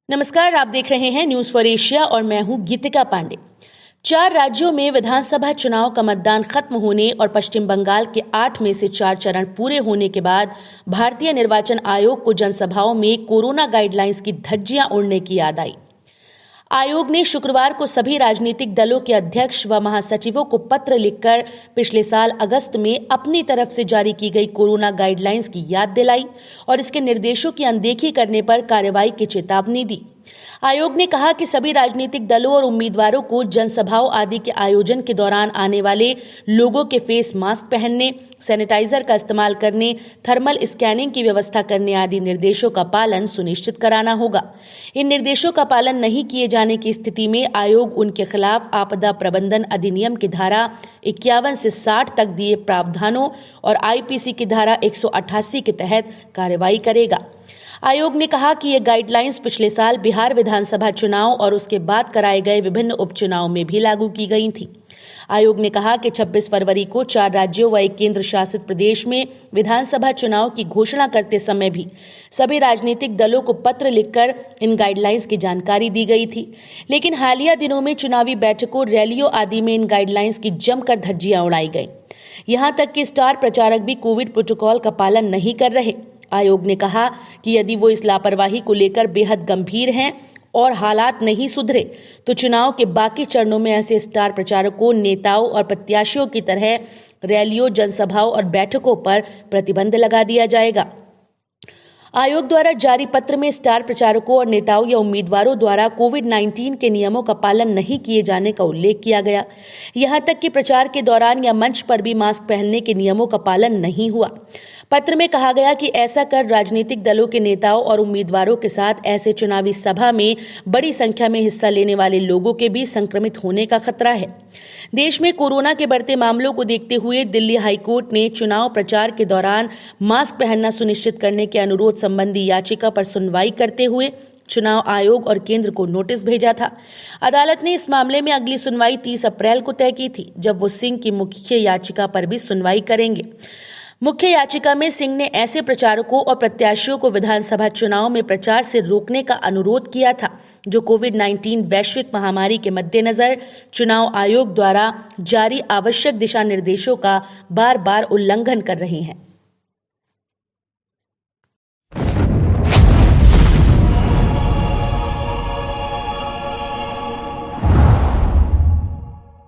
नमस्कार, आप देख रहे हैं न्यूज फॉर एशिया और मैं हूं गीतिका पांडे। 4 राज्यों में विधानसभा चुनाव का मतदान खत्म होने और पश्चिम बंगाल के 8 में से 4 चरण पूरे होने के बाद भारतीय निर्वाचन आयोग को जनसभाओं में कोरोना गाइडलाइंस की धज्जियां उड़ने की याद आई। आयोग ने शुक्रवार को सभी राजनीतिक दलों के अध्यक्ष व महासचिवों को पत्र लिखकर पिछले साल अगस्त में अपनी तरफ से जारी की गई कोरोना गाइडलाइंस की याद दिलाई और इसके निर्देशों की अनदेखी करने पर कार्रवाई की चेतावनी दी। आयोग ने कहा कि सभी राजनीतिक दलों और उम्मीदवारों को जनसभाओं आदि के आयोजन के दौरान आने वाले लोगों के फेस मास्क पहनने, सैनिटाइजर का इस्तेमाल करने, थर्मल स्कैनिंग की व्यवस्था करने आदि निर्देशों का पालन सुनिश्चित कराना होगा। इन निर्देशों का पालन नहीं किए जाने की स्थिति में आयोग उनके खिलाफ आपदा प्रबंधन अधिनियम की धारा 51 से 60 तक दिए प्रावधानों और आईपीसी की धारा 188 के तहत कार्रवाई करेगा। आयोग ने कहा कि ये गाइडलाइंस पिछले साल बिहार विधानसभा चुनाव और उसके बाद कराए गए विभिन्न उपचुनाव में भी लागू की गई थी। आयोग ने कहा कि 26 फरवरी को 4 राज्यों व एक केंद्र शासित प्रदेश में विधानसभा चुनाव की घोषणा करते समय भी सभी राजनीतिक दलों को पत्र लिखकर इन गाइडलाइंस की जानकारी दी गई थी। लेकिन हालिया दिनों में चुनावी बैठकों, रैलियों आदि में इन गाइडलाइंस की जमकर धज्जियां उड़ाई गई। यहां तक कि स्टार प्रचारक भी कोविड प्रोटोकॉल का पालन नहीं कर रहे। आयोग ने कहा कि यदि वो इस लापरवाही को लेकर बेहद गंभीर हैं और हालात नहीं सुधरे तो चुनाव के बाकी चरणों में ऐसे स्टार प्रचारकों, नेताओं और प्रत्याशियों की तरह रैलियों, जनसभाओं और बैठकों पर प्रतिबंध लगा दिया जाएगा। आयोग द्वारा जारी पत्र में स्टार प्रचारकों और नेताओं या उम्मीदवारों द्वारा कोविड-19 के नियमों का पालन नहीं किए जाने का उल्लेख किया गया। यहां तक कि प्रचार के दौरान या मंच पर भी मास्क पहनने के नियमों का पालन नहीं हुआ। पत्र में कहा गया कि ऐसा कर राजनीतिक दलों के नेताओं और उम्मीदवारों के साथ ऐसे चुनावी सभा में बड़ी संख्या में हिस्सा लेने वाले लोगों के भी संक्रमित होने का खतरा है। देश में कोरोना के बढ़ते मामलों को देखते हुए दिल्ली हाईकोर्ट ने चुनाव प्रचार के दौरान मास्क पहनना सुनिश्चित करने के अनुरोध संबंधी याचिका पर सुनवाई करते हुए चुनाव आयोग और केंद्र को नोटिस भेजा था। अदालत ने इस मामले में अगली सुनवाई 30 अप्रैल को तय की थी, जब वो सिंह की मुख्य याचिका पर भी सुनवाई करेंगे। मुख्य याचिका में सिंह ने ऐसे प्रचारकों और प्रत्याशियों को विधानसभा चुनाव में प्रचार से रोकने का अनुरोध किया था जो कोविड-19 वैश्विक महामारी के मद्देनजर चुनाव आयोग द्वारा जारी आवश्यक दिशा निर्देशों का बार-बार उल्लंघन कर रहे हैं।